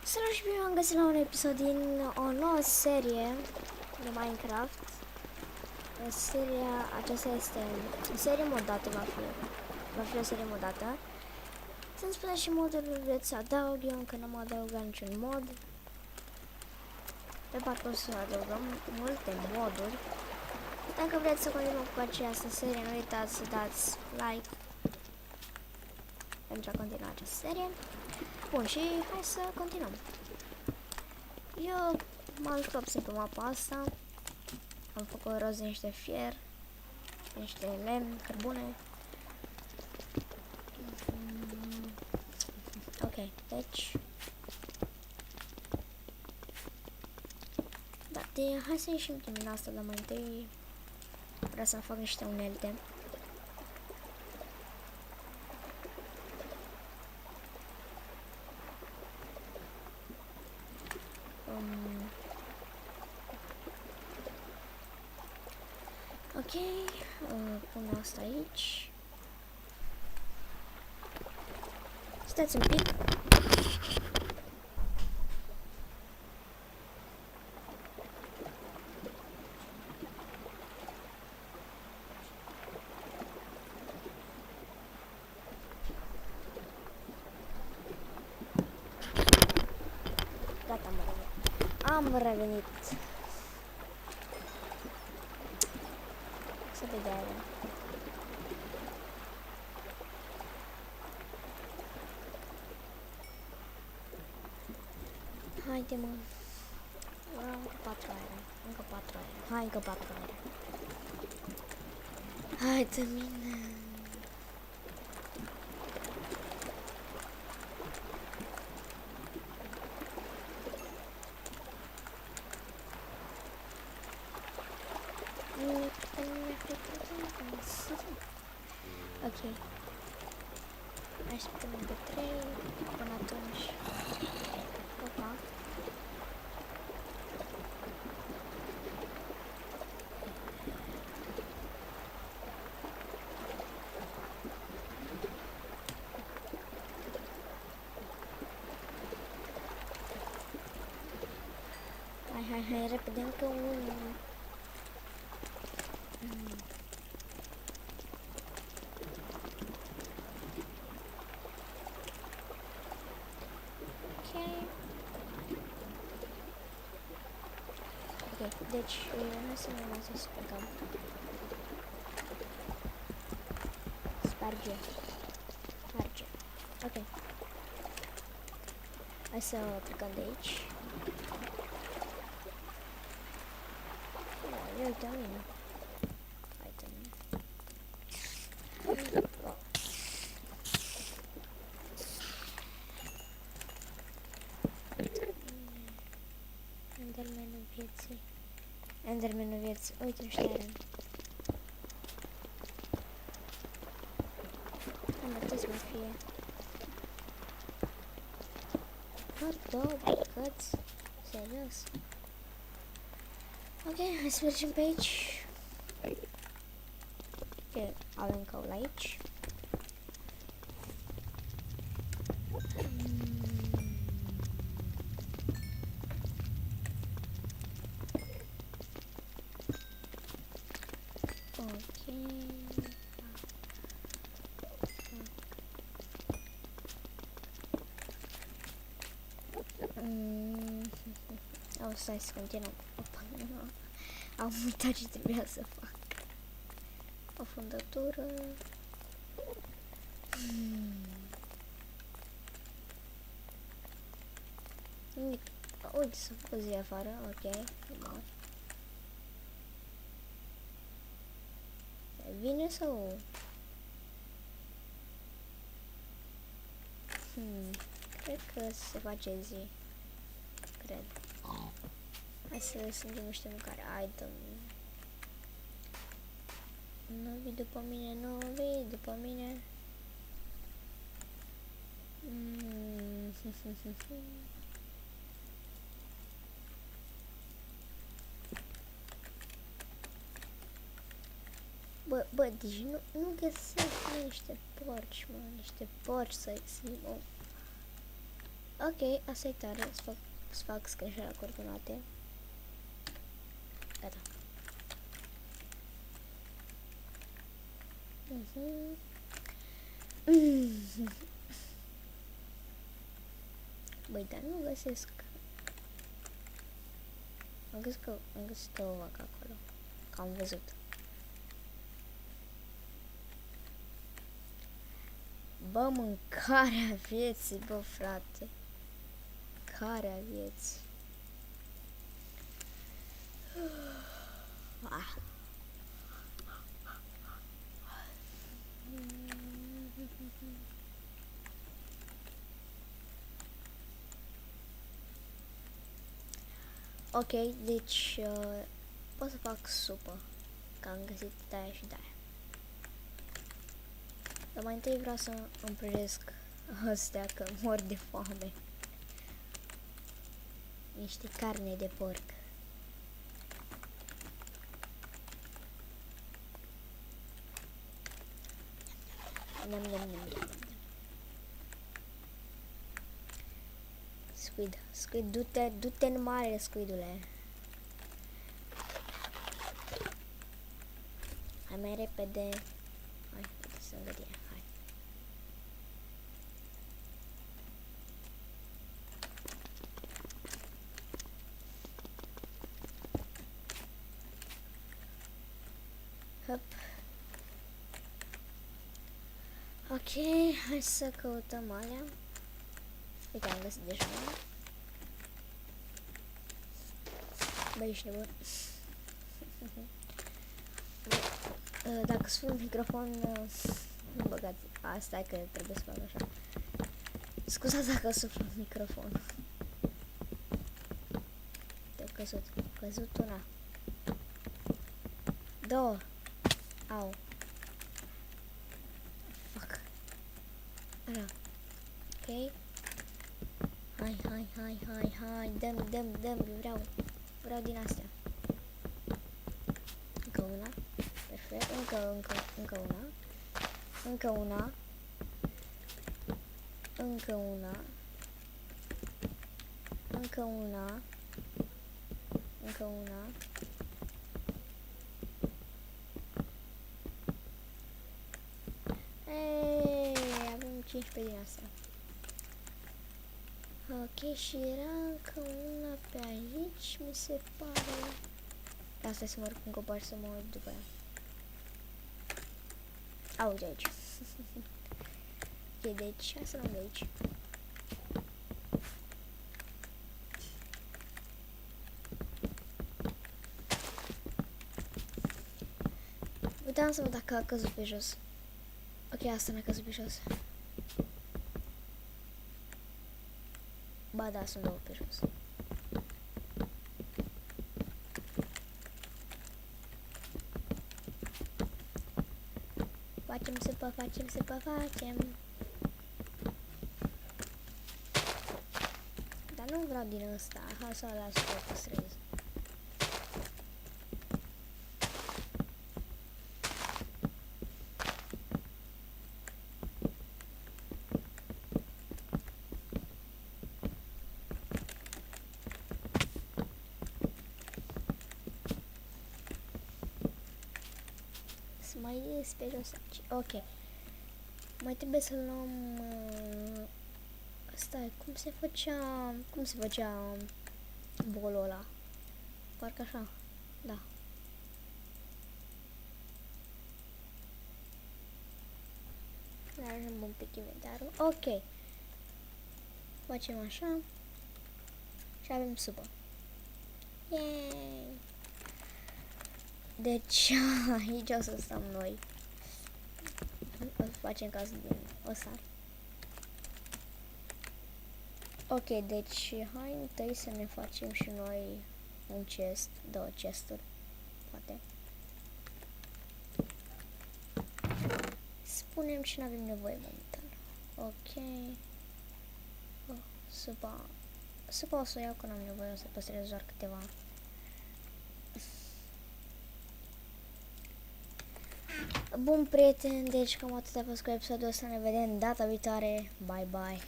Salut și bine am găsit la un episod din o nouă serie de Minecraft. Seria aceasta este o serie modată, va fi o serie modată. Să-mi spuneți și modul vreți să adaug, eu încă n-am adăugat niciun mod. Pe parcurs să adăugăm multe moduri. Dacă vreți să continuăm cu această serie, nu uitați să dați like pentru a continua această serie. Bun, și hai să continuăm. Eu m-am jucat simplu mapa asta. Am făcut rost de niște fier, niște lemn, cărbune. Ok, deci da, hai să ieșim din asta, dar mai întâi vreau să-mi fac niște unelte. Ok, pun asta aici. Stați un pic. Gata, am revenit. Să vedem. Haide, mă. Încă 4 aere. Încă 4 aere. Hai, încă 4 aere. Hai de mine. Ok. Așteptăm încă 3. Până atunci. Opa. Hai, repede, încă unul. Ok, deci, hai să ne lasă să plecăm. Sparge. Ok. Hai să plecăm de aici. Ia uite mine. Hai de mine. Endermanul vieții. Endermanul vieții. Uite niște aren. Am atât mai fie. Doar 2 bucăți. Serios. Ok, hai să mergem pe aici. Ok, avem caul aici. O stai să continuăm. Opa, am uitat ce trebuia să fac. O fundătură. Uite, s-a făcut zi afară, ok. Vine sau? Cred că se face zi. Cred. Hai să strângem niște mâncare. Hai, domnule. Nu vii după mine, nu vii după mine. Bă, deci nu găsesc niște porci, mă, niște porci să-i Ok, asta e tare. Să fac screenshot la coordonate. Gata. Băi, dar nu găsesc. Am găsit o vacă acolo. Că am văzut. Bă, mâncarea vieții, bă, frate. Mâncarea vieții. Ah. Ok, deci pot să fac supă. Că am găsit de-aia și de-aia. Dar mai întâi vreau să îmi prăjesc astea că mor de foame. Niște carne de porc. Squid, du-te în mare, squidule. Hai mai repede. Hai, uite să îngădie, hai. Hop. Ok, hai să căutăm alea. Uite, am găsit deja. Băi, ești nebun. Dacă sunt microfon, nu băgați. Asta e că trebuie să fac așa. Scuzați dacă suflu microfonul. Te-a căzut una. Două. Au. Fuck. Ala. Ok. Hai. Dăm. Vreau din astea. Încă una. Perfect. Încă una. Încă una. Ei, avem 15 din astea. Ok, și era încă una pe aici, mi se pare. Asta să mă urc în copac să mă uit după ea. Auzi aici. Ok, deci hai să luăm de aici. Uitam să văd dacă a căzut pe jos. Ok, asta n-a căzut pe jos. Ba da, sunt două pe jos. Facem supă. Dar nu vreau din ăsta, hai să o las să o păstrez. Să mai ies pe jos aici. Ok. Mai trebuie să luăm... Stai, cum se făcea bolul ăla? Parcă așa, da. Ajungem un pic inventarul. Ok. Facem așa. Și avem supă. Yay! Deci aici o să stăm noi. O să facem caz din ăsta. Ok, deci hai întâi să ne facem și noi un chest, două chesturi, poate. Spunem ce nu avem nevoie momentan. Ok. Supa o să o iau că n-am nevoie, o să păstrez doar câteva. Bun, prieteni, deci cam atât a fost cu episodul ăsta, ne vedem data viitoare, bye bye!